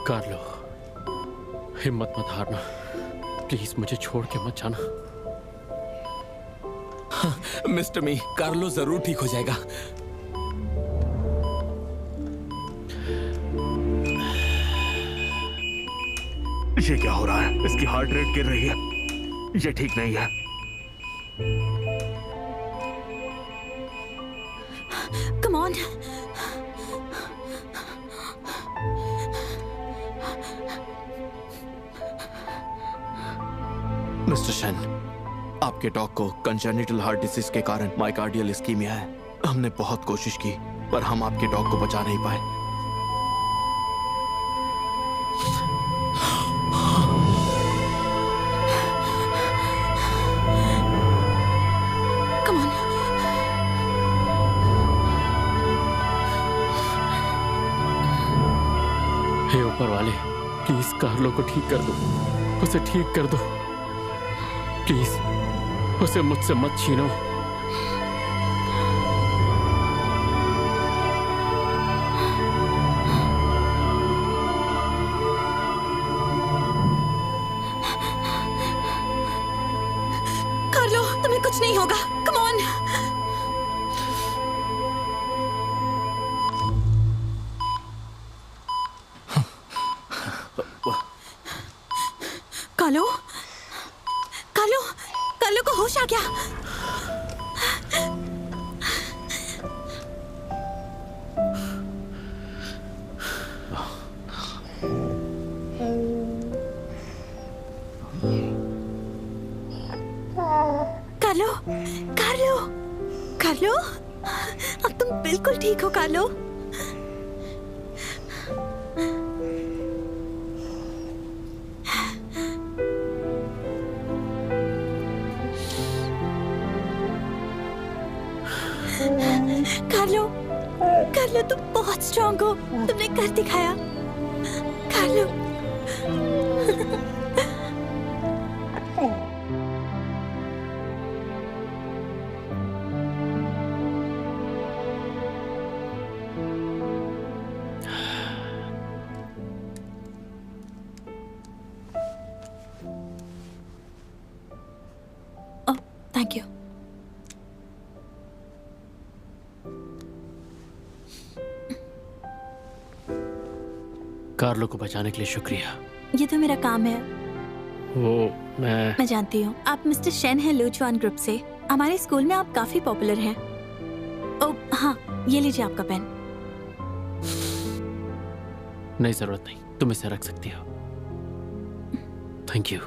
Carlo, हिम्मत मत हारना। प्लीज मुझे छोड़ के मत जाना। मिस्टर मी, कार्लो जरूर ठीक हो जाएगा। ये क्या हो रहा है? इसकी हार्ट रेट गिर रही है। ये ठीक नहीं है। Come on. मिस्टर शेन, आपके डॉग को कंजेनिटल हार्ट डिसीज के कारण माइकार्डियल इस्कीमिया है। हमने बहुत कोशिश की पर हम आपके डॉग को बचा नहीं पाए। Come on. हे ऊपर वाले, प्लीज कार्लो को ठीक कर दो। उसे ठीक कर दो प्लीज। उसे मुझसे मत छीनो। कार्लो, तुम्हें कुछ नहीं होगा। Come on. Carlo, Carlo, Carlo को होश आ गया। कार्लो, कार्लो, कार्लो, अब तुम बिल्कुल ठीक हो कार्लो। कार्लो, कार्लो तुम बहुत स्ट्रांग हो। तुमने कर दिखाया Carlo. Oh, thank you. Carlo को बचाने के लिए शुक्रिया। ये तो मेरा काम है। वो मैं जानती हूँ। आप मिस्टर शेन हैं लुचुआन ग्रुप से। हमारे स्कूल में आप काफी पॉपुलर हैं। ओह हाँ, ये लीजिए आपका पेन। नहीं, जरूरत नहीं, तुम इसे रख सकती हो। Thank you.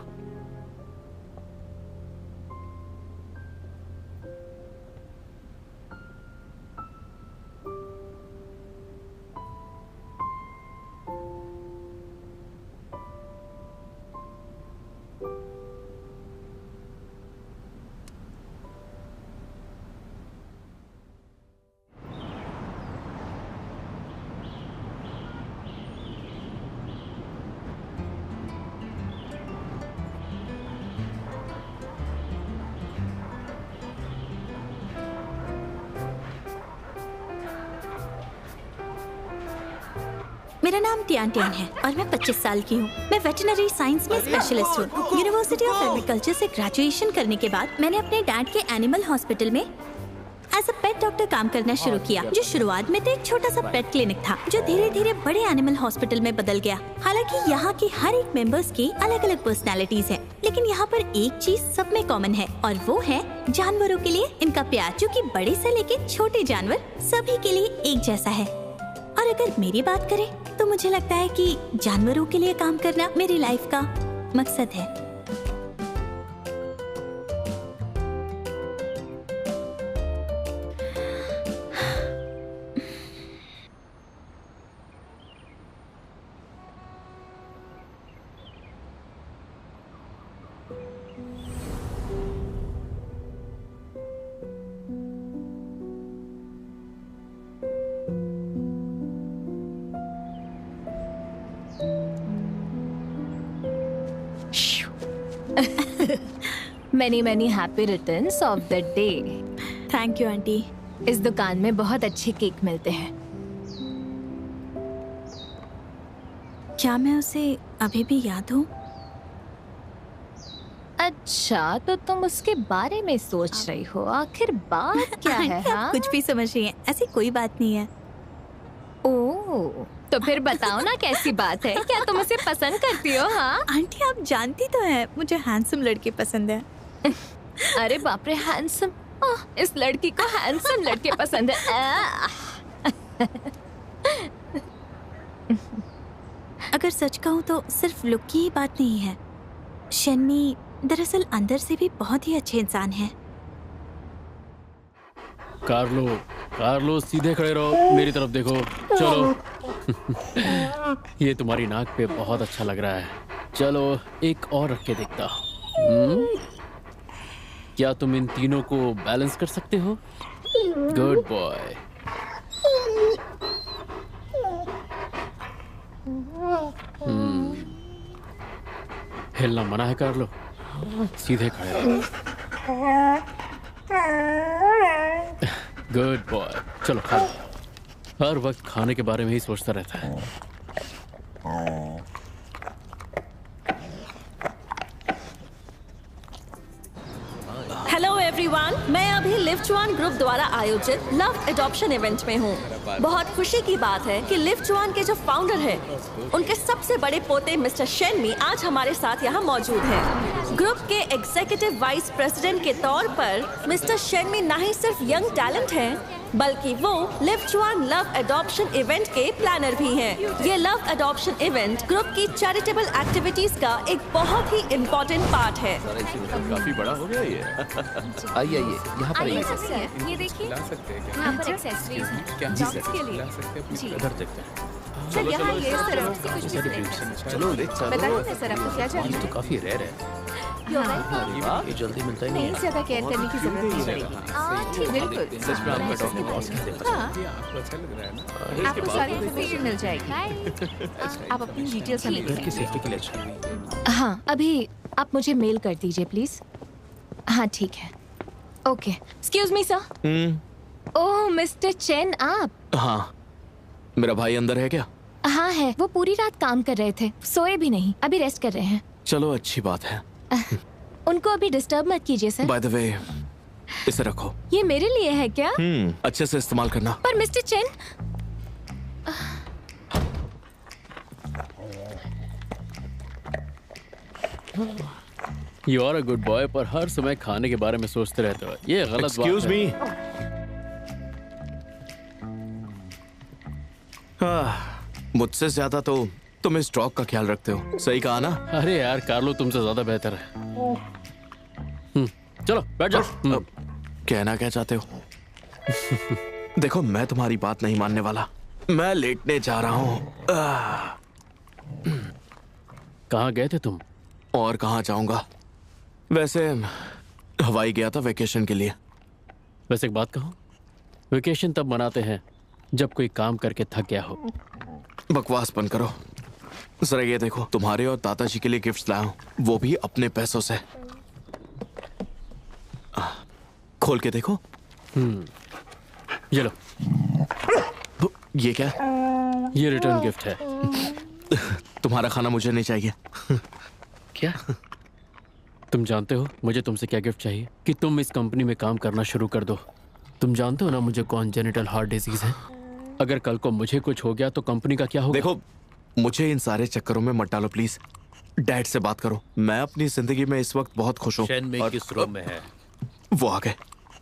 मेरा नाम टियान टियान है और मैं 25 साल की हूँ। मैं वेटरनरी साइंस में स्पेशलिस्ट हूँ। यूनिवर्सिटी ऑफ एग्रीकल्चर से ग्रेजुएशन करने के बाद मैंने अपने डैड के एनिमल हॉस्पिटल में एज अ पेट डॉक्टर काम करना शुरू किया, जो शुरुआत में तो एक छोटा सा पेट क्लिनिक था, जो धीरे धीरे बड़े एनिमल हॉस्पिटल में बदल गया। हालांकि यहाँ के हर एक मेंबर्स की अलग अलग पर्सनालिटीज है, लेकिन यहाँ पर एक चीज सब में कॉमन है और वो है जानवरों के लिए इनका प्यार, जो कि बड़े से लेके छोटे जानवर सभी के लिए एक जैसा है। और अगर मेरी बात करें तो मुझे लगता है कि जानवरों के लिए काम करना मेरी लाइफ का मकसद है। Many many happy returns of the day. Thank you aunty. इस दुकान में बहुत अच्छे केक मिलते हैं। क्या मैं उसे अभी भी याद हूँ? अच्छा, तो तुम उसके बारे में सोच रही हो। आखिर बात क्या है? आंटी, आप हाँ? कुछ भी समझ रही हैं, ऐसी कोई बात नहीं है। ओह, तो फिर बताओ ना कैसी बात है? क्या तुम उसे पसंद करती हो? हाँ? आंटी, आप जानती तो हैं मुझे हैंडसम लड़के पसंद है। अरे बाप रे, हैंडसम! इस लड़की को हैंडसम लड़के पसंद है। अगर सच कहूँ तो सिर्फ लुक की ही बात नहीं है। शन्मी दरअसल अंदर से भी बहुत ही अच्छे इंसान हैं। कार्लो सीधे खड़े रहो, मेरी तरफ देखो। चलो। ये तुम्हारी नाक पे बहुत अच्छा लग रहा है। चलो एक और रख के देखता हूँ। क्या तुम इन तीनों को बैलेंस कर सकते हो? Good boy. हिलना मना है कार्लो, सीधे खड़े रहो। Good boy. चलो खा लो। हर वक्त खाने के बारे में ही सोचता रहता है। हेलो एवरीवन, मैं अभी लिफ्ट वन ग्रुप द्वारा आयोजित लव एडॉप्शन इवेंट में हूँ। बहुत खुशी की बात है कि लिफ्ट वन के जो फाउंडर हैं, उनके सबसे बड़े पोते मिस्टर शेनमी आज हमारे साथ यहाँ मौजूद हैं। ग्रुप के एग्जीक्यूटिव वाइस प्रेसिडेंट के तौर पर मिस्टर शेनमी न ही सिर्फ यंग टैलेंट हैं, बल्कि वो lift one love adoption event के प्लानर भी हैं। ये लव एडॉप्शन इवेंट ग्रुप की चैरिटेबल एक्टिविटीज का एक बहुत ही इम्पोर्टेंट पार्ट है। काफी बड़ा हो गया ये। आइए यहाँ पर आइए। ये देखिए, यहाँ पर एक्सेसरीज हैं। जी सर। के लिए। जी। इधर देखते हैं। सर, यहाँ ये सर आपसे कुछ भी सिलेक्ट चलो ले चलो। बताइए ना सर, आपको क्या चाहिए? तो काफी रेयर है। नहीं, ये जल्दी मिलता ही नहीं, ज्यादा केयर करने की जरूरत नहीं पड़ेगी। ठीक, बिल्कुल। सच में आपका डॉक्टर बॉस हाँ, आपको सारी इन्फॉर्मेशन मिल जाएगी। आप अपनी डिटेल्स हमें दे की सेफ्टी के लिए अच्छा। हाँ, अभी आप मुझे मेल कर दीजिए प्लीज। हाँ ठीक है, okay. Excuse me sir. Oh mister Chen, आप? हाँ, मेरा भाई अंदर है क्या? हाँ है, वो पूरी रात काम कर रहे थे, सोए भी नहीं, अभी रेस्ट कर रहे हैं। चलो अच्छी बात है। उनको अभी डिस्टर्ब मत कीजिए सर। बाय द वे, इसे रखो। ये मेरे लिए है क्या? अच्छे से इस्तेमाल करना। पर mister Chen, you are a good boy, पर हर समय खाने के बारे में सोचते रहते हो। ये गलत बात है। Excuse me. मुझसे ज्यादा तो तुम इस डॉग का ख्याल रखते हो, सही कहा ना? अरे यार कार्लो, तुमसे ज्यादा बेहतर है। चलो बैठ जाओ। कहना क्या चाहते हो? देखो, मैं तुम्हारी बात नहीं मानने वाला। मैं लेटने जा रहा हूँ। कहाँ गए थे तुम? और कहाँ जाऊंगा? वैसे हवाई गया था वेकेशन के लिए। वैसे एक बात कहूँ, वेकेशन तब मनाते हैं जब कोई काम करके थक गया हो। बकवास बंद करो। जरा ये देखो, तुम्हारे और दादाजी के लिए गिफ्ट्स लाया हूँ, वो भी अपने पैसों से। खोल के देखो। ये लो। ये क्या? ये रिटर्न गिफ्ट है। तुम्हारा खाना मुझे नहीं चाहिए। क्या? तुम जानते हो मुझे तुमसे क्या गिफ्ट चाहिए? कि तुम इस कंपनी में काम करना शुरू कर दो। तुम जानते हो ना मुझे कॉन्जेनिटल हार्ट डिजीज है। अगर कल को मुझे कुछ हो गया तो कंपनी का क्या होगा? देखो, मुझे इन सारे चक्करों में मत डालो प्लीज। डैड से बात करो। मैं अपनी जिंदगी में इस वक्त बहुत खुश हूँ। और किस रूम में है? वो आ गए।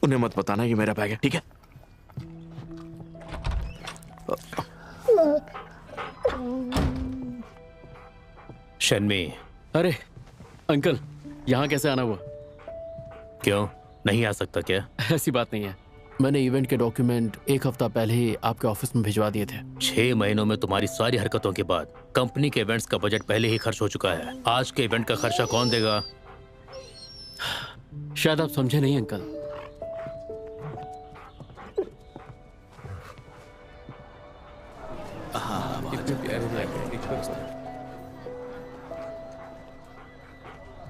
उन्हें मत बताना ये मेरा बैग है, ठीक है? शन्मी। अरे अंकल, यहाँ कैसे आना हुआ? क्यों नहीं आ सकता क्या? ऐसी बात नहीं है। मैंने इवेंट के डॉक्यूमेंट एक हफ्ता पहले ही आपके ऑफिस में भिजवा दिए थे। 6 महीनों में तुम्हारी सारी हरकतों के बाद कंपनी के इवेंट्स का बजट पहले ही खर्च हो चुका है। आज के इवेंट का खर्चा कौन देगा? शायद आप समझे नहीं अंकल।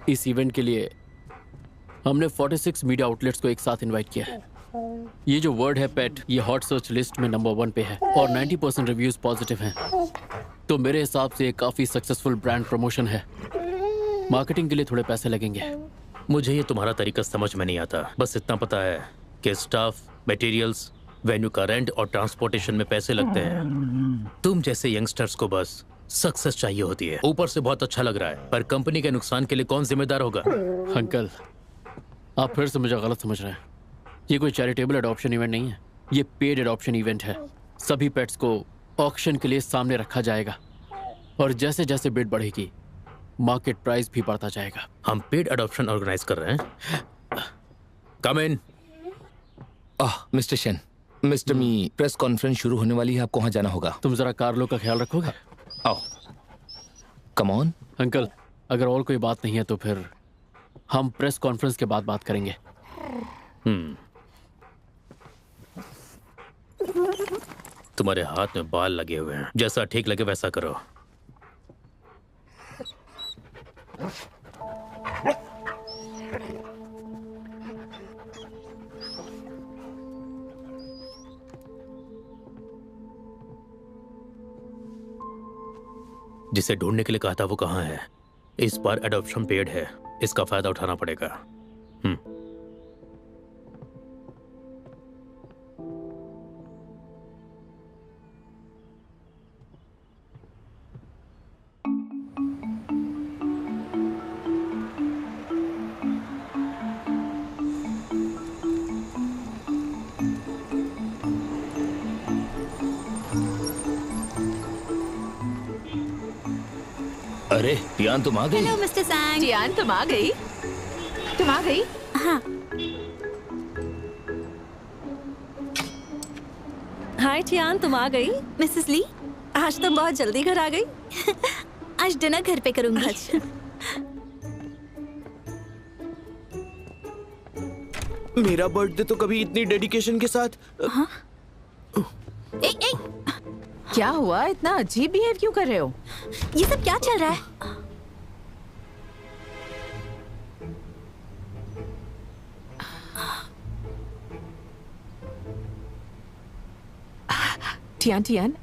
इस इवेंट के लिए हमने 46 मीडिया आउटलेट्स को एक साथ इनवाइट किया है। ये जो वर्ड है पेट, ये हॉट सर्च लिस्ट में नंबर 1 पे है और 90% रिव्यूज पॉजिटिव हैं। तो मेरे हिसाब से ये काफी सक्सेसफुल ब्रांड प्रमोशन है। मार्केटिंग के लिए थोड़े पैसे लगेंगे। मुझे ये तुम्हारा तरीका समझ में नहीं आता। बस इतना पता है कि स्टाफ, मटेरियल्स, वेन्यू का रेंट और ट्रांसपोर्टेशन में पैसे लगते हैं। तुम जैसे यंगस्टर्स को बस सक्सेस चाहिए होती है। ऊपर से बहुत अच्छा लग रहा है, पर कंपनी के नुकसान के लिए कौन जिम्मेदार होगा? अंकल, आप फिर से मुझे गलत समझ रहे हैं। ये कोई चैरिटेबल एडॉप्शन इवेंट नहीं है, ये पेड एडॉप्शन इवेंट है। सभी पेट्स को ऑक्शन के लिए सामने रखा जाएगा और जैसे जैसे बिड बढ़ेगी मार्केट प्राइस भी बढ़ता जाएगा। हम पेड एडॉप्शन ऑर्गेनाइज कर रहे हैं। कम इन। मिस्टर शेन, मिस्टर मी, प्रेस कॉन्फ्रेंस शुरू होने वाली है, आपको वहां जाना होगा। तुम जरा कार्लो का ख्याल रखोगे? आओ, कम ऑन। अंकल, अगर और कोई बात नहीं है तो फिर हम प्रेस कॉन्फ्रेंस के बाद बात करेंगे। तुम्हारे हाथ में बाल लगे हुए हैं, जैसा ठीक लगे वैसा करो। जिसे ढूंढने के लिए कहा था वो कहाँ है? इस बार एडॉप्शन पेड है, इसका फायदा उठाना पड़ेगा। अरे टियान, तुम आ गई? Hello mister सैंग। जियान, तुम आ गई? तुम आ गई? हाँ। हाय टियान, तुम आ गई? मिसेस ली, आज तुम बहुत जल्दी घर आ गई। आज डिनर घर पे करूंगी। अच्छा। मेरा बर्थडे तो कभी इतनी डेडिकेशन के साथ। ए, ए, क्या हुआ? इतना अजीब बिहेव क्यों कर रहे हो? ये सब क्या चल रहा है? टियान, टियान,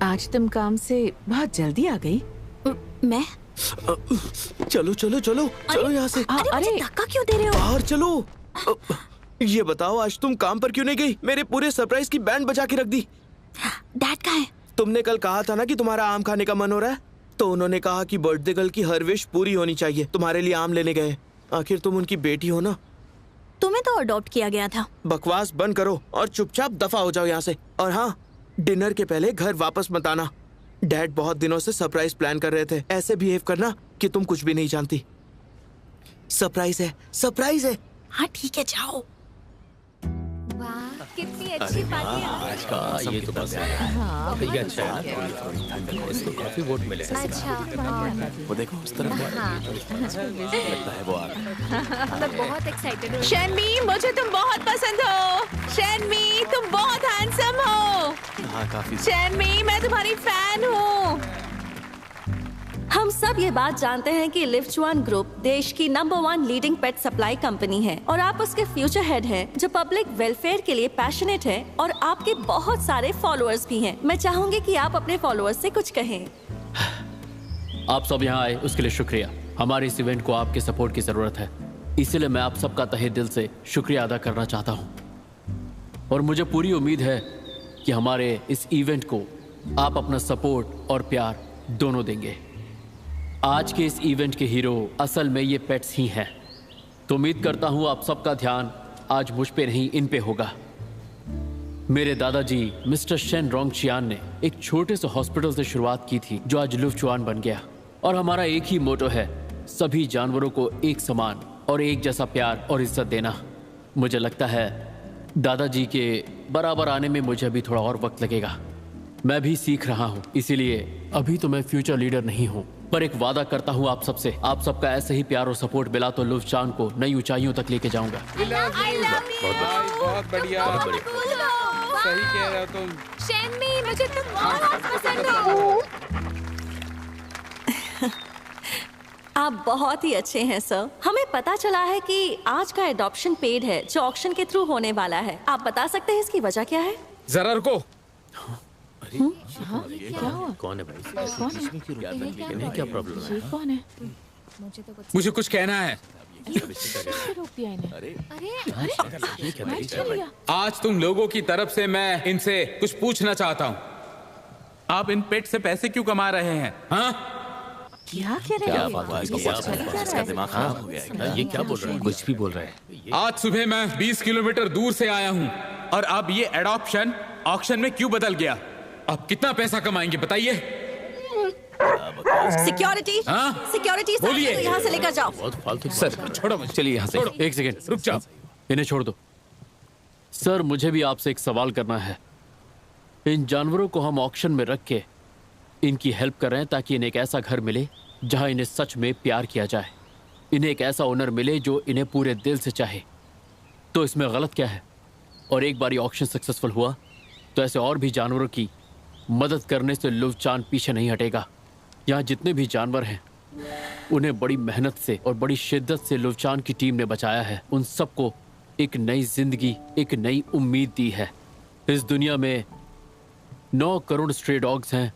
आज तुम काम से बहुत जल्दी आ गई। मैं? चलो चलो चलो चलो यहाँ से। अरे मुझे धक्का क्यों दे रहे हो? बाहर चलो। ये बताओ, आज तुम काम पर क्यों नहीं गई? मेरे पूरे सरप्राइज की बैंड बजा के रख दी। डैड कहाँ है? तुमने कल कहा था ना कि तुम्हारा आम खाने का मन हो रहा है, तो उन्होंने कहा कि बर्थडे गर्ल की हर विश पूरी होनी चाहिए। तुम्हारे लिए आम लेने गए। आखिर तुम उनकी बेटी हो ना। तुम्हें तो अडॉप्ट किया गया था। बकवास बंद करो और चुपचाप दफा हो जाओ यहाँ से। और हाँ, डिनर के पहले घर वापस मत आना। डैड बहुत दिनों से सरप्राइज प्लान कर रहे थे। ऐसे बिहेव करना कि तुम कुछ भी नहीं जानती। सरप्राइज है, सरप्राइज है। हाँ ठीक है, जाओ। वाह, कितनी अच्छी पार्टी है। आज का ये तो बस है। ये अच्छा है, इसको काफी वोट मिले। अच्छा, वो देखो उस तरफ लगता है वो आ रहा है। मैं बहुत एक्साइटेड हूँ। शैनमी, मुझे तुम बहुत पसंद हो। शैनमी, तुम बहुत हैंडसम हो। हाँ, काफी। शैनमी, मैं तुम्हारी फैन हूँ। हम सब ये बात जानते हैं कि लिफ्चुआन ग्रुप देश की नंबर 1 लीडिंग पेट सप्लाई कंपनी है और आप उसके फ्यूचर हेड हैं, जो पब्लिक वेलफेयर के लिए पैशनेट है और आपके बहुत सारे फॉलोअर्स भी हैं। मैं चाहूंगी कि आप अपने फॉलोअर्स से कुछ कहें। आप सब यहाँ आए उसके लिए शुक्रिया। हमारे इस इवेंट को आपके सपोर्ट की जरूरत है, इसीलिए मैं आप सबका तहे दिल से शुक्रिया अदा करना चाहता हूँ। और मुझे पूरी उम्मीद है कि हमारे इस इवेंट को आप अपना सपोर्ट और प्यार दोनों देंगे। आज के इस इवेंट के हीरो असल में ये पेट्स ही हैं। तो उम्मीद करता हूँ आप सबका ध्यान आज मुझ पे नहीं, इन पे होगा। मेरे दादाजी मिस्टर शेन रोंगचियान ने एक छोटे से हॉस्पिटल से शुरुआत की थी, जो आज लिफ्चुआन बन गया। और हमारा एक ही मोटो है, सभी जानवरों को एक समान और एक जैसा प्यार और इज्जत देना। मुझे लगता है दादाजी के बराबर आने में मुझे अभी थोड़ा और वक्त लगेगा। मैं भी सीख रहा हूँ, इसीलिए अभी तो मैं फ्यूचर लीडर नहीं हूँ, पर एक वादा करता हूँ आप सबसे, आप सबका ऐसे ही प्यार और सपोर्ट मिला तो लिफ्चुआन को नई ऊंचाइयों तक लेके जाऊंगा। बहुत बढ़िया, सही कह रहे हो तुम। शैनमी, मुझे तुम बहुत पसंद हो। आप बहुत ही अच्छे हैं सर। हमें पता चला है कि आज का एडॉप्शन पेड है जो ऑक्शन के थ्रू होने वाला है। आप बता सकते हैं इसकी वजह क्या है? जरा रुको। कौन है भाई? इन्हें क्या प्रॉब्लम है? कौन है? मुझे कुछ कहना है। आज तुम लोगों की तरफ से मैं इनसे कुछ पूछना चाहता हूँ। आप इन पेट से पैसे क्यों कमा रहे हैं? हाँ, क्या कह रहे हैं? इसका दिमाग खराब हो गया है। ये क्या बोल रहा है? कुछ भी बोल रहे हैं। आज सुबह मैं 20 किलोमीटर दूर से आया हूँ और अब ये एडॉप्शन ऑक्शन में क्यों बदल गया? अब कितना पैसा कमाएंगे बताइए? सिक्योरिटी, हाँ? सिक्योरिटी बोलिए। यहाँ से लेकर जाओ। बहुत फालतू सर छोड़ो मुझे। चलिए यहाँ से। छोड़ो। एक सेकेंड, रुक जाओ। इन्हें छोड़ दो। सर मुझे भी आपसे एक सवाल करना है। इन जानवरों को हम ऑक्शन में रख के इनकी हेल्प कर रहे हैं ताकि इन्हें एक ऐसा घर मिले जहां इन्हें सच में प्यार किया जाए, इन्हें एक ऐसा ओनर मिले जो इन्हें पूरे दिल से चाहे। तो इसमें गलत क्या है? और एक बार ये ऑक्शन सक्सेसफुल हुआ तो ऐसे और भी जानवरों की मदद करने से लुफ्चान पीछे नहीं हटेगा। यहाँ जितने भी जानवर हैं उन्हें बड़ी मेहनत से और बड़ी शिद्दत से लुफ्चान की टीम ने बचाया है। उन सबको एक नई जिंदगी, एक नई उम्मीद दी है। इस दुनिया में 9 करोड़ स्ट्रे डॉग्स हैं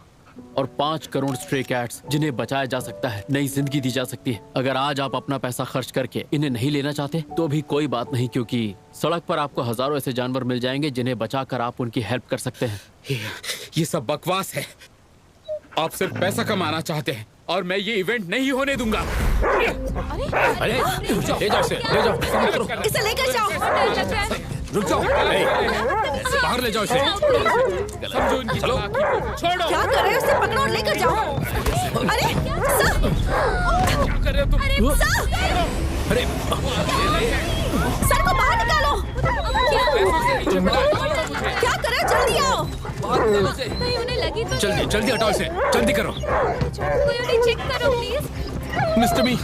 और 5 करोड़ स्ट्रे कैट्स जिन्हें बचाया जा सकता है, नई जिंदगी दी जा सकती है। अगर आज आप अपना पैसा खर्च करके इन्हें नहीं लेना चाहते तो भी कोई बात नहीं, क्योंकि सड़क पर आपको हजारों ऐसे जानवर मिल जाएंगे जिन्हें बचाकर आप उनकी हेल्प कर सकते हैं। ये सब बकवास है। आप सिर्फ पैसा कमाना चाहते हैं और मैं ये इवेंट नहीं होने दूंगा। अरे ले जाओ इसे, ले जाओ। इसे लेकर जाओ। रुक जाओ, बाहर ले जाओ इसे। समझो इनकी चालाकी को। छोड़ो। क्या कर रहे हो? इसे पकड़ो और लेकर जाओ। अरे सर, क्या कर रहे हो तुम? अरे सर को बाहर निकालो। क्या कर रहे हो? जल्दी आओ। कहीं उन्हें लगी तो जल्दी जल्दी हटाओ इसे, जल्दी करो। कोई उन्हें चेक करो प्लीज। मिस्टर मी,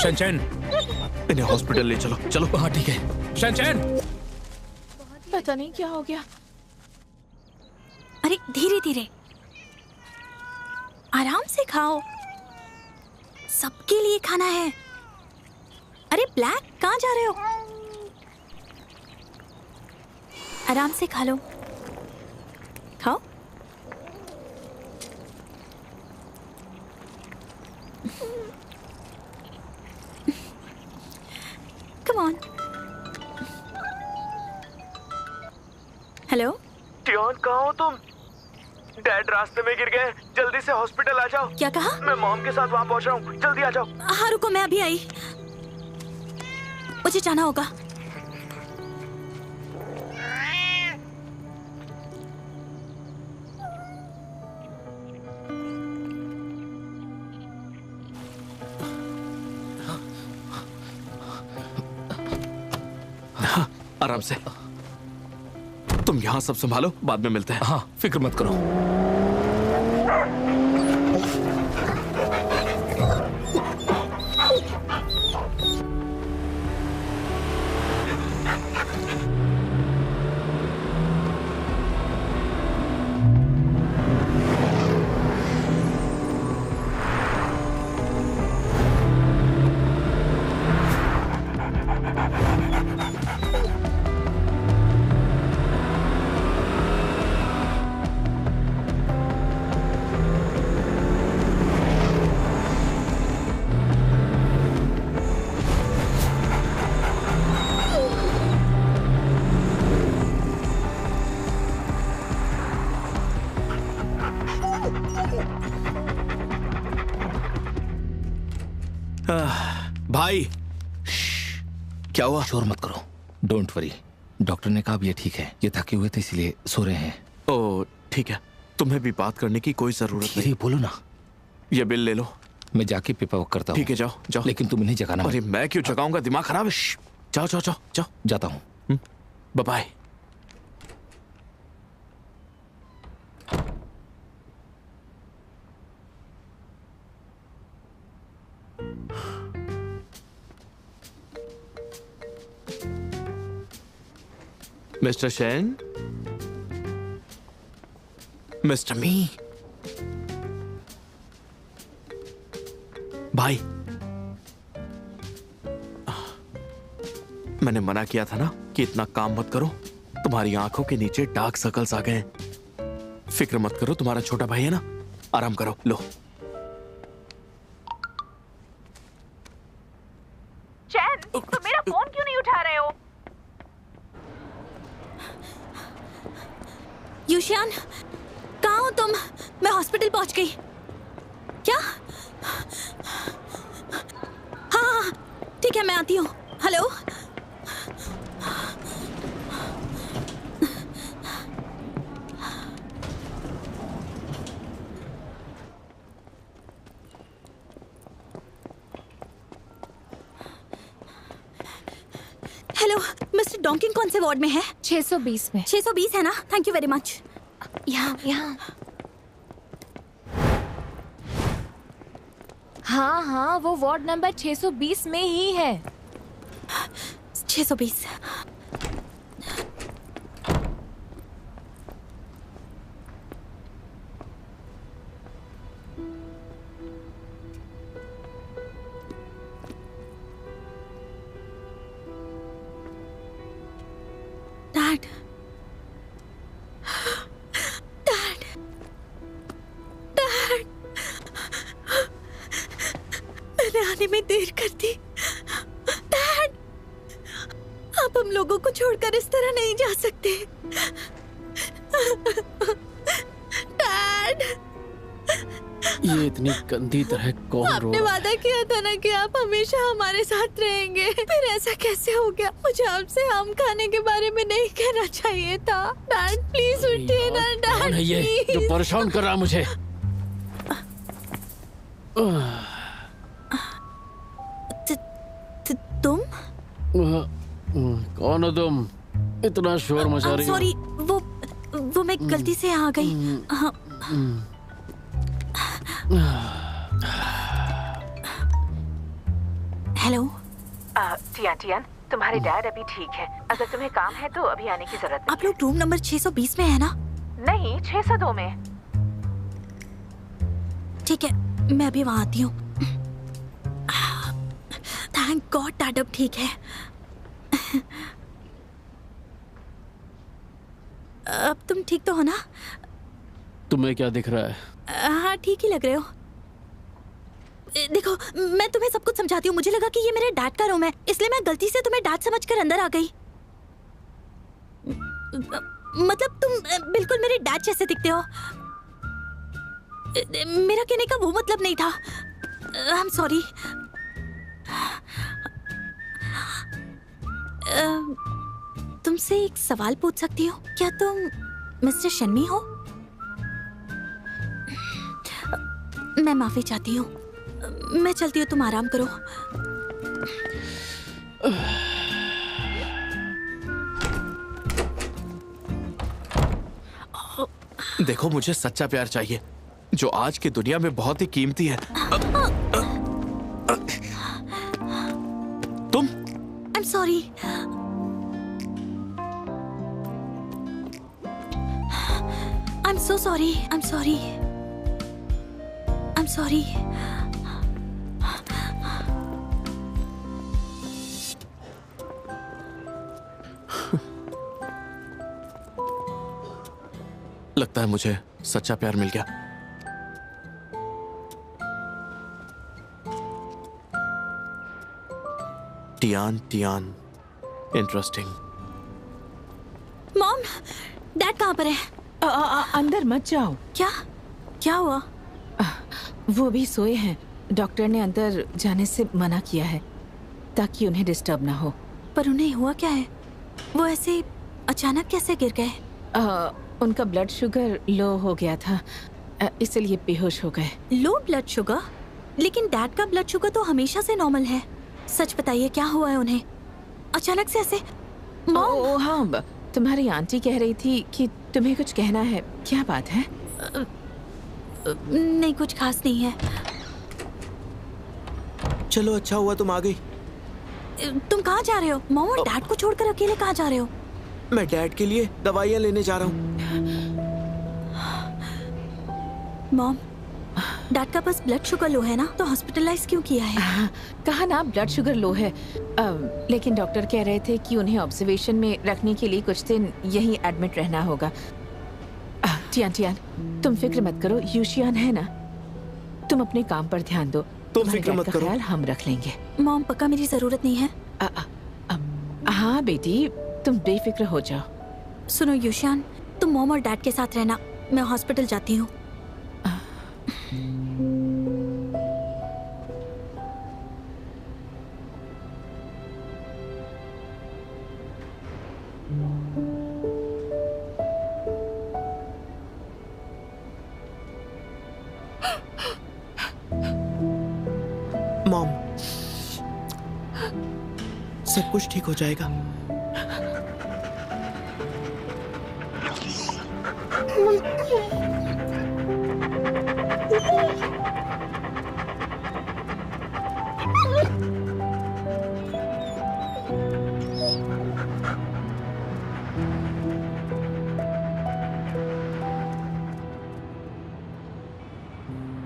शनचैन, इन्हें हॉस्पिटल ले चलो। चलो। हाँ ठीक है। शनचैन। पता नहीं क्या हो गया। अरे धीरे धीरे, आराम से खाओ, सबके लिए खाना है। अरे ब्लैक, कहाँ जा रहे हो? आराम से खा लो, खाओ। Come on. हेलो, टियोन, कहाँ हो तुम? डैड रास्ते में गिर गए, जल्दी से हॉस्पिटल आ जाओ। क्या कहा? मैं मॉम के साथ वहाँ पहुँच रहा हूँ, जल्दी आ जाओ। हाँ रुको, मैं अभी आई, मुझे जाना होगा। आराम से, तुम यहाँ सब संभालो, बाद में मिलते हैं। हाँ फिक्र मत करो। भाई, क्या हुआ? शोर मत करो, डोंट वरी। डॉक्टर ने कहा अब ये ठीक है, ये थके हुए थे इसलिए सो रहे हैं। ओ ठीक है, तुम्हें भी बात करने की कोई जरूरत नहीं। धीरे बोलो ना। ये बिल ले लो। मैं जाके पेपर वर्क करता हूँ। ठीक है, जाओ जाओ। लेकिन तुम इन्हें जगाना मत। अरे मैं क्यों जगाऊंगा, दिमाग खराब है। जाओ जाओ जाओ जाओ। जाता हूँ। Bye bye. Mister Shen, mister Mi, भाई, मैंने मना किया था ना कि इतना काम मत करो। तुम्हारी आंखों के नीचे डार्क सर्कल्स आ गए हैं। फिक्र मत करो, तुम्हारा छोटा भाई है ना, आराम करो। लो। चैन, तुम मेरा फोन क्यों नहीं उठा रहे हो? यूशियान, कहाँ हो तुम? मैं हॉस्पिटल पहुंच गई। क्या? हाँ, ठीक है, मैं आती हूँ। हेलो। हेलो, मिस्टर डॉन्किन कौन से वार्ड में है? 620 में। 620 है ना? Thank you very much. यहाँ। हाँ हाँ, वो वार्ड नंबर 620 में ही है। 620। डैड, डैड, डैड, मैंने आने में देर कर दी। डैड, आप हम लोगों को छोड़कर इस तरह नहीं जा सकते। डैड, ये इतनी गंदी तरह कौन रो आपने रहा है? वादा किया था ना कि आप हमेशा हमारे साथ रहेंगे, फिर ऐसा कैसे हो गया? मुझे आपसे आम खाने के बारे में नहीं कहना चाहिए था। डैड प्लीज उठिए ना। डैड कौन है ये जो प्लीज। परेशान कर रहा है मुझे? तुम? कौन हो तुम? इतना शोर मचा रही हो? सॉरी, वो मैं गलती से आ गई। हाँ। हेलो। टियान, तुम्हारे डैड अभी ठीक है। अगर तुम्हें काम है तो अभी आने की जरूरत नहीं। आप लोग रूम नंबर 620 में है ना? नहीं, 602 में। ठीक है, मैं अभी वहाँ आती हूँ। थैंक गॉड डैड अब ठीक है। अब तुम ठीक तो हो ना? तुम्हें क्या दिख रहा है? हाँ, ठीक ही लग रहे हो। देखो, मैं तुम्हें सब कुछ समझाती हूँ। मुझे लगा कि ये मेरे डैड का रूम है, इसलिए मैं गलती से तुम्हें डैड समझकर अंदर आ गई। मतलब तुम बिल्कुल मेरे डैड जैसे दिखते हो। मेरा कहने का वो मतलब नहीं था। I am sorry. तुमसे एक सवाल पूछ सकती हूँ? क्या तुम मिस्टर शन्मी हो? मैं माफी चाहती हूँ। मैं चलती हूँ, तुम आराम करो। देखो, मुझे सच्चा प्यार चाहिए जो आज की दुनिया में बहुत ही कीमती है। तुम? I'm sorry. I'm so sorry. I'm sorry. I'm sorry. लगता है मुझे सच्चा प्यार मिल गया। Tian, interesting. मॉम, डैड कहाँ पर है? अंदर मत जाओ। क्या हुआ? वो भी सोए हैं। डॉक्टर ने अंदर जाने से मना किया है ताकि उन्हें डिस्टर्ब ना हो। पर उन्हें हुआ क्या है? वो ऐसे अचानक कैसे गिर गए? उनका ब्लड शुगर लो हो गया था, इसलिए बेहोश हो गए। Low blood sugar? लेकिन डैड का ब्लड शुगर तो हमेशा से नॉर्मल है। सच बताइए, क्या हुआ है उन्हें अचानक से ऐसे? मॉम? हाँ, तुम्हारी आंटी कह रही थी कि तुम्हें कुछ कहना है। क्या बात है? नहीं, कुछ खास नहीं है। चलो, अच्छा हुआ तुम आ गई। तुम कहाँ जा रहे हो? मॉम और डैड को छोड़कर अकेले कहाँ जा रहे हो? मैं डैड के लिए दवाइयाँ लेने जा रहा हूँ। मॉम, डैड का बस ब्लड शुगर लो है ना, तो हॉस्पिटलाइज क्यों किया है? कहा ना ब्लड शुगर लो है, लेकिन डॉक्टर कह रहे थे कि उन्हें ऑब्जर्वेशन में रखने के लिए कुछ दिन यहीं एडमिट रहना होगा। टियान टियान, तुम फिक्र मत करो, यूशियान है ना, तुम अपने काम पर ध्यान दो। तुम फिक्र मत करो, ख्याल हम रख लेंगे। मॉम पक्का मेरी जरूरत नहीं है? हाँ बेटी, तुम बेफिक्र हो जाओ। सुनो यूशियान, तुम मॉम और डैड के साथ रहना, मैं हॉस्पिटल जाती हूँ। मॉम, सब कुछ ठीक हो जाएगा।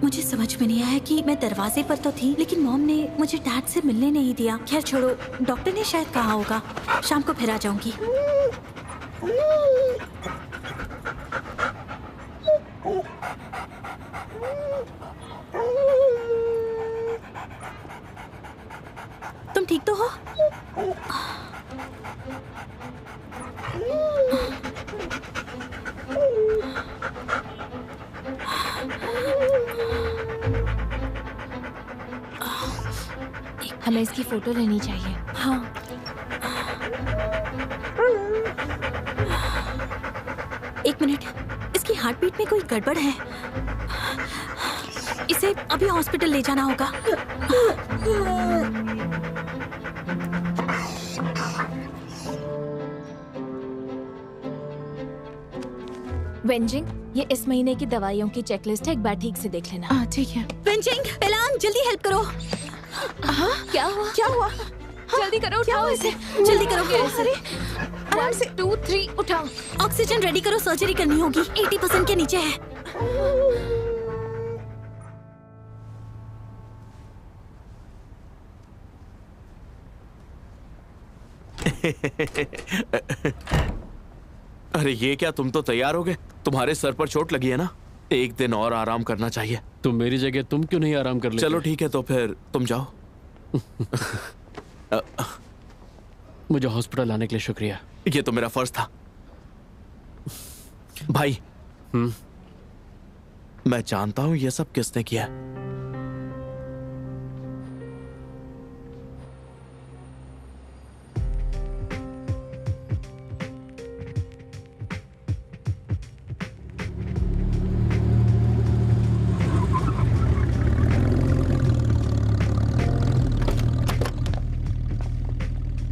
मुझे समझ में नहीं आया कि मैं दरवाजे पर तो थी, लेकिन मॉम ने मुझे डैड से मिलने नहीं दिया। खैर छोड़ो, डॉक्टर ने शायद कहा होगा, शाम को फिर आ जाऊंगी। तुम ठीक तो हो? हमें इसकी फोटो लेनी चाहिए। हाँ। एक मिनट, इसकी हार्ट बीट में कोई गड़बड़ है, इसे अभी हॉस्पिटल ले जाना होगा। वेंजिंग, ये इस महीने की दवाइयों की चेकलिस्ट है, एक बार ठीक से देख लेना। ठीक है। वेंजिंग, पेलान, जल्दी हेल्प करो। हाँ, क्या हुआ? क्या हुआ? जल्दी करो, उठाओ इसे। जल्दी करो। अरे, आराम से। 2, 3, उठाओ। ऑक्सीजन रेडी करो, सर्जरी करनी होगी। 80% के नीचे है। अरे ये क्या, तुम तो तैयार हो गए? तुम्हारे सर पर चोट लगी है ना, एक दिन और आराम करना चाहिए। तो मेरी जगह तुम क्यों नहीं आराम कर लेते? चलो ठीक है, तो फिर तुम जाओ। मुझे हॉस्पिटल आने के लिए शुक्रिया। ये तो मेरा फर्ज था भाई। मैं जानता हूं ये सब किसने किया।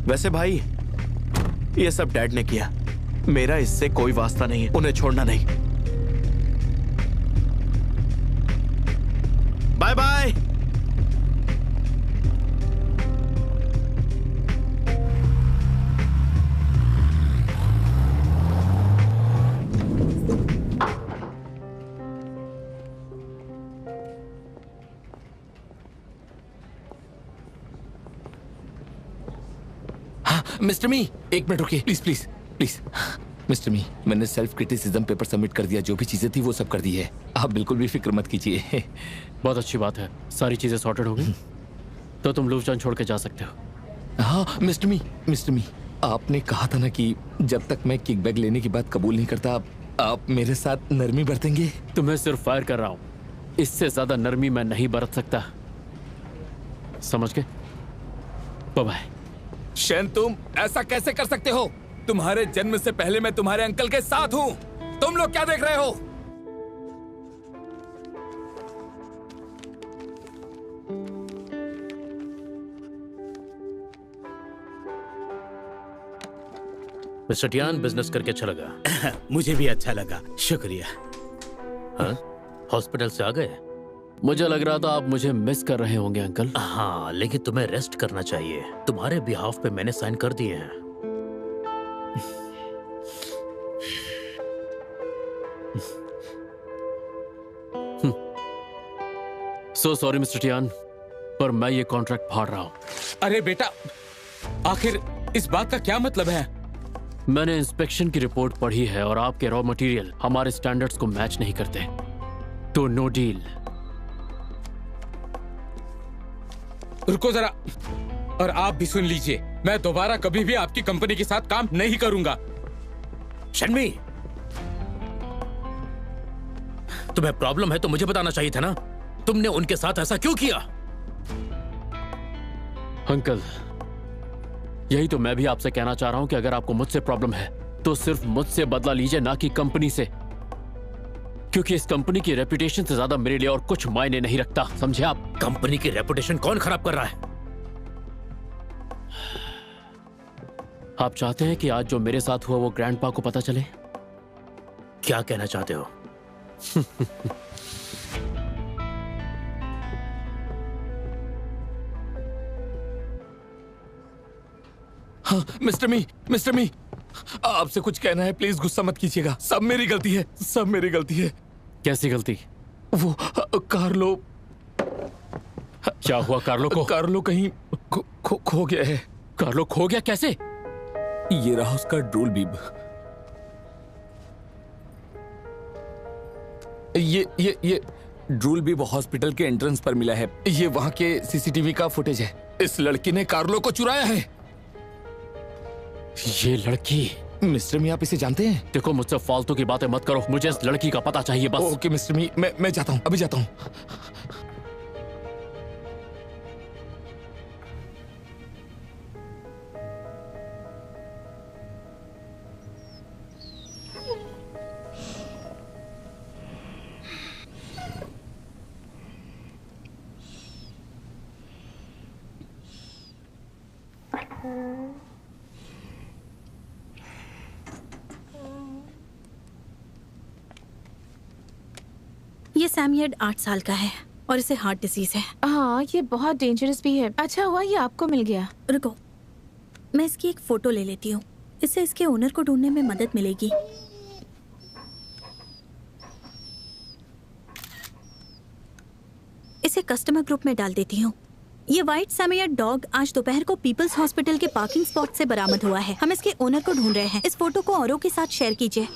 वैसे भाई, ये सब डैड ने किया, मेरा इससे कोई वास्ता नहीं है, उन्हें छोड़ना नहीं। Bye bye. मिस्टर मी, एक मिनट रुकिए प्लीज प्लीज प्लीज। मिस्टर मी, मैंने सेल्फ क्रिटिसिज्म पेपर सबमिट कर दिया, जो भी चीजें थी वो सब कर दी है, आप बिल्कुल भी फिक्र मत कीजिए। बहुत अच्छी बात है, सारी चीजें सॉर्टेड हो गई, तो तुम लूफचान छोड़ के जा सकते हो। हाँ मिस्टर मी, आपने कहा था ना कि जब तक मैं किकबैक लेने की बात कबूल नहीं करता, आप मेरे साथ नरमी बरतेंगे। तुम्हें सिर्फ फायर कर रहा हूँ, इससे ज्यादा नरमी मैं नहीं बरत सकता, समझ गए? Bye bye. शेन, तुम ऐसा कैसे कर सकते हो? तुम्हारे जन्म से पहले मैं तुम्हारे अंकल के साथ हूँ। तुम लोग क्या देख रहे हो? मिस्टर टियान, बिजनेस करके अच्छा लगा। मुझे भी अच्छा लगा, शुक्रिया। हाँ? हॉस्पिटल से आ गए? मुझे लग रहा था आप मुझे मिस कर रहे होंगे अंकल। हाँ, लेकिन तुम्हें रेस्ट करना चाहिए। तुम्हारे बिहाफ पे मैंने साइन कर दिए हैं। सो सॉरी मिस्टर टियान, पर मैं ये कॉन्ट्रैक्ट फाड़ रहा हूँ। अरे बेटा, आखिर इस बात का क्या मतलब है? मैंने इंस्पेक्शन की रिपोर्ट पढ़ी है और आपके रॉ मटेरियल हमारे स्टैंडर्ड्स को मैच नहीं करते, तो नो डील। रुको जरा, और आप भी सुन लीजिए, मैं दोबारा कभी भी आपकी कंपनी के साथ काम नहीं करूंगा। शन्मी, तुम्हें प्रॉब्लम है तो मुझे बताना चाहिए था ना। तुमने उनके साथ ऐसा क्यों किया? अंकल, यही तो मैं भी आपसे कहना चाह रहा हूं कि अगर आपको मुझसे प्रॉब्लम है तो सिर्फ मुझसे बदला लीजिए, ना कि कंपनी से, क्योंकि इस कंपनी की रेपुटेशन से ज्यादा मेरे लिए और कुछ मायने नहीं रखता, समझे आप? कंपनी की रेपुटेशन कौन खराब कर रहा है? आप चाहते हैं कि आज जो मेरे साथ हुआ वो ग्रैंडपा को पता चले? क्या कहना चाहते हो? हाँ, मिस्टर मी, आपसे कुछ कहना है, प्लीज गुस्सा मत कीजिएगा। सब मेरी गलती है, सब मेरी गलती है। कैसी गलती? वो कार्लो। क्या हुआ कार्लो को? कार्लो कहीं खो गया है। कार्लो खो गया? कैसे? ये रहा उसका ड्रूल बीब। ये ड्रूल बीब हॉस्पिटल के एंट्रेंस पर मिला है। ये वहां के सीसीटीवी का फुटेज है। इस लड़की ने कार्लो को चुराया है। ये लड़की? मिस्टर मी, आप इसे जानते हैं? देखो, मुझसे फालतू की बातें मत करो, मुझे इस लड़की का पता चाहिए बस। ओके मिस्टर मी, मैं जाता हूँ, अभी जाता हूँ। ये सैमयड 8 साल का है और इसे हार्ट डिजीज है। हाँ, ये बहुत डेंजरस भी है। अच्छा हुआ ये आपको मिल गया। रुको, मैं इसकी एक फोटो ले लेती हूँ, इससे इसके ओनर को ढूंढने में मदद मिलेगी। इसे कस्टमर ग्रुप में डाल देती हूँ। ये व्हाइट सैमयड डॉग आज दोपहर को पीपल्स हॉस्पिटल के पार्किंग स्पॉट से बरामद हुआ है। हम इसके ओनर को ढूंढ रहे हैं। इस फोटो को औरों के साथ शेयर कीजिए।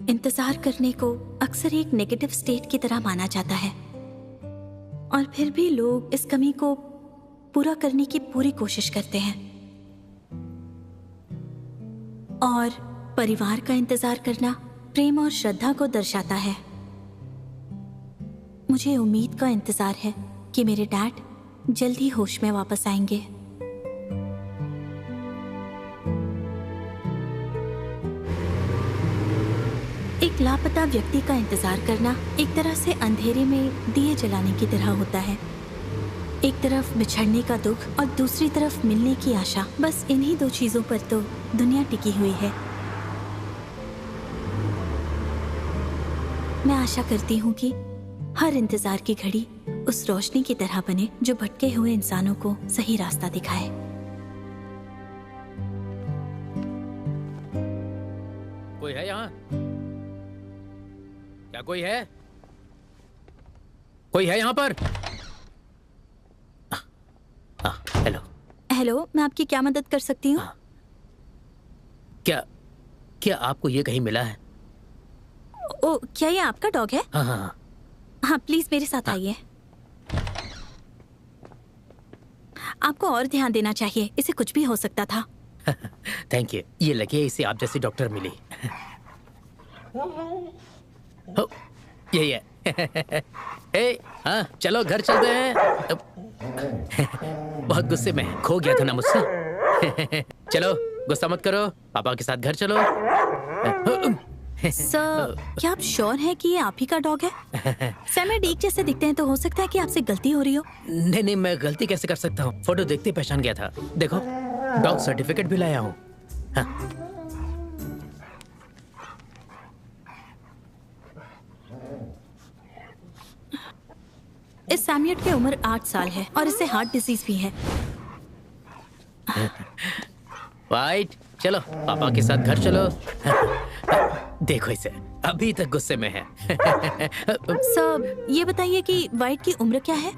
इंतजार करने को अक्सर एक नेगेटिव स्टेट की तरह माना जाता है, और फिर भी लोग इस कमी को पूरा करने की पूरी कोशिश करते हैं। और परिवार का इंतजार करना प्रेम और श्रद्धा को दर्शाता है। मुझे उम्मीद का इंतजार है कि मेरे डैड जल्द ही होश में वापस आएंगे। एक लापता व्यक्ति का इंतजार करना एक तरह से अंधेरे में दिए जलाने की तरह होता है। एक तरफ बिछड़ने का दुख और दूसरी तरफ मिलने की आशा। बस इन्हीं दो चीजों पर तो दुनिया टिकी हुई है। मैं आशा करती हूँ कि हर इंतजार की घड़ी उस रोशनी की तरह बने जो भटके हुए इंसानों को सही रास्ता दिखाए। कोई है यहाँ? क्या कोई है? कोई है यहाँ पर? हेलो। हेलो, मैं आपकी क्या मदद कर सकती हूँ? क्या आपको ये कहीं मिला है? ओ, क्या ये आपका डॉग है? हाँ, हाँ, प्लीज मेरे साथ आइए। आपको और ध्यान देना चाहिए, इसे कुछ भी हो सकता था। Thank you. ये लगे इसे आप जैसी डॉक्टर मिली। यही है। हाँ, चलो घर चलते हैं। बहुत गुस्से में खो गया था ना मुझसे। चलो गुस्सा मत करो, पापा के साथ घर चलो। सर, क्या आप श्योर हैं कि ये आप ही का डॉग है? सैम्यूअल डीक जैसे दिखते हैं तो हो सकता है कि आपसे गलती हो रही हो। नहीं नहीं, मैं गलती कैसे कर सकता हूँ? फोटो देखते ही पहचान गया था। देखो, डॉग सर्टिफिकेट भी लाया हूँ। हाँ। इस सैम्यूअल की उम्र 8 साल है और इसे हार्ट डिजीज भी है। वाइट, चलो पापा के साथ घर चलो। देखो इसे, अभी तक गुस्से में है। सर, ये बताइए कि वाइट की उम्र क्या है?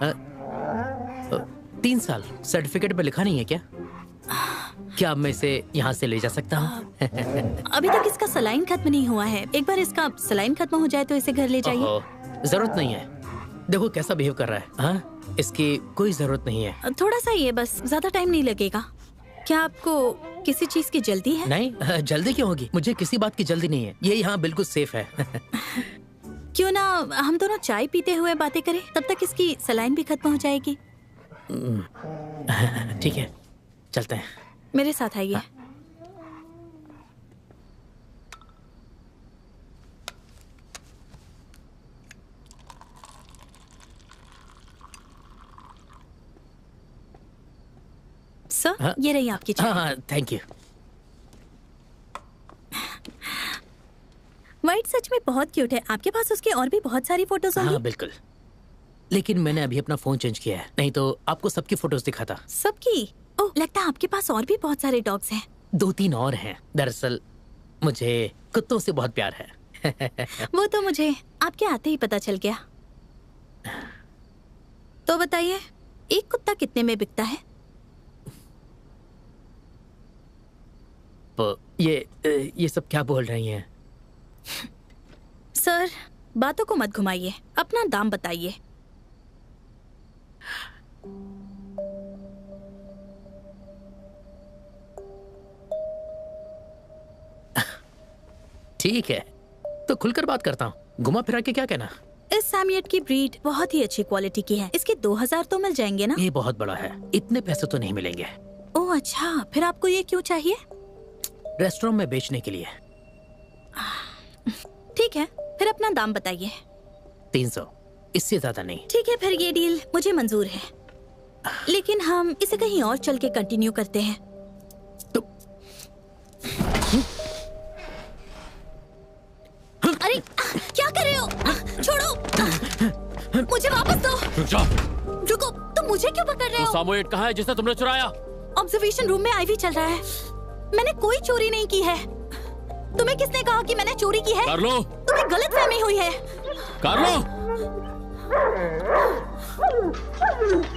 3 साल। सर्टिफिकेट पे लिखा नहीं है क्या? क्या अब मैं इसे यहाँ से ले जा सकता हूँ? अभी तक इसका सलाइन खत्म नहीं हुआ है। एक बार इसका सलाइन खत्म हो जाए तो इसे घर ले जाइए। जरूरत नहीं है। देखो कैसा बिहेव कर रहा है। हाँ, इसकी कोई जरूरत नहीं है। थोड़ा सा ही है बस, ज्यादा टाइम नहीं लगेगा। क्या आपको किसी चीज की जल्दी है? नहीं, जल्दी क्यों होगी? मुझे किसी बात की जल्दी नहीं है। ये यहाँ बिल्कुल सेफ है। क्यों ना हम दोनों चाय पीते हुए बातें करें, तब तक इसकी सलाइन भी खत्म हो जाएगी। ठीक है, चलते हैं। मेरे साथ आइए। सर, ये रही आपकी चाय। हाँ, थैंक यू। वाइट सच में बहुत क्यूट है। आपके पास उसके और भी बहुत सारी फोटोज होंगी। हाँ बिल्कुल, लेकिन मैंने अभी अपना फोन चेंज किया है, नहीं तो आपको सबकी फोटोज दिखाता। सबकी? ओह, लगता है आपके पास और भी बहुत सारे डॉग्स हैं। 2-3 और हैं। दरअसल मुझे कुत्तों से बहुत प्यार है। वो तो मुझे आपके आते ही पता चल गया। तो बताइए, एक कुत्ता कितने में बिकता है? ये सब क्या बोल रही हैं? सर, बातों को मत घुमाइए, अपना दाम बताइए। ठीक है, तो खुलकर बात करता हूँ। घुमा फिरा के क्या कहना? इस सैम्यूअल की ब्रीड बहुत ही अच्छी क्वालिटी की है। इसके 2000 तो मिल जाएंगे ना? ये बहुत बड़ा है, इतने पैसे तो नहीं मिलेंगे। ओह अच्छा, फिर आपको ये क्यों चाहिए? रेस्टोरेंट में बेचने के लिए। ठीक है, फिर अपना दाम बताइए। 300, इससे ज्यादा नहीं। ठीक है, फिर ये डील मुझे मंजूर है, लेकिन हम इसे कहीं और चल के कंटिन्यू करते हैं। तो अरे क्या कर रहे हो? छोड़ो, मुझे वापस दो। रुक जाओ। रुको, तुम मुझे क्यों पकड़ रहे हो? सामोएड कहाँ है जिसे तुमने चुराया? ऑब्जर्वेशन रूम में आईवी चल रहा है। मैंने कोई चोरी नहीं की है। तुम्हें किसने कहा कि मैंने चोरी की है? कार्लो, तुम्हें गलतफहमी हुई है। कार्लो,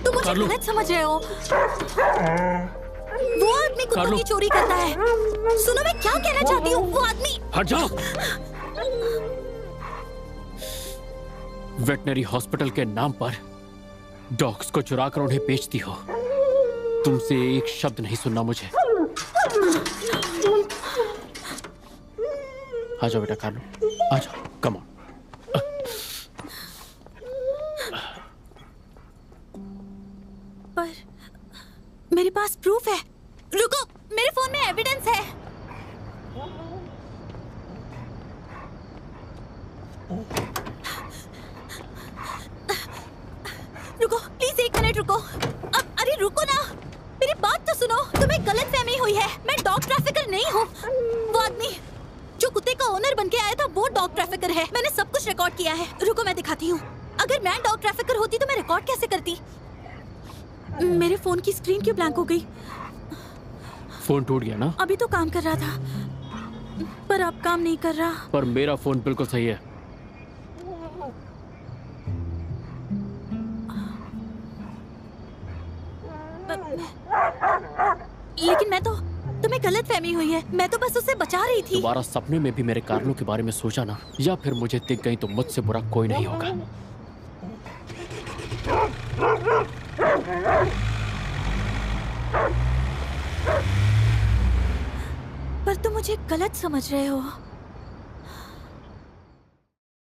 तुम मुझे गलत समझ रहे हो। वो आदमी कुत्तों की चोरी करता है। सुनो, मैं क्या कहना चाहती हूँ। वो आदमी। हट जाओ। वेटनरी हॉस्पिटल के नाम पर डॉग्स को चुरा कर उन्हें बेचती हो। तुमसे एक शब्द नहीं सुनना मुझे। आ जाओ बेटा कार्लो, आ जाओ, कम ऑन। पर मेरे पास प्रूफ है। रुको, मेरे फोन में एविडेंस है। रुको प्लीज, 1 मिनट रुको। अरे रुको ना, मेरी बात तो सुनो। तुम्हें गलतफहमी हुई है, मैं डॉग ट्रैफिकर नहीं हूँ। वो आदमी जो कुत्ते का ओनर बन के आया था वो डॉग ट्रैफिकर है। मैंने सब कुछ रिकॉर्ड किया है। रुको मैं दिखाती हूँ। अगर मैं डॉग ट्रैफिकर होती तो मैं रिकॉर्ड कैसे करती? मेरे फोन की स्क्रीन क्यों ब्लैंक हो गई? फोन टूट गया ना? अभी तो काम कर रहा था, पर अब काम नहीं कर रहा। पर मेरा फोन बिल्कुल सही है। लेकिन मैं तो, तुम्हें गलतफहमी हुई है। मैं तो बस उसे बचा रही थी। दोबारा सपने में भी मेरे कार्लो के बारे में सोचा ना, या फिर मुझे दिख गई तो मुझसे बुरा कोई नहीं होगा। पर तुम मुझे गलत समझ रहे हो।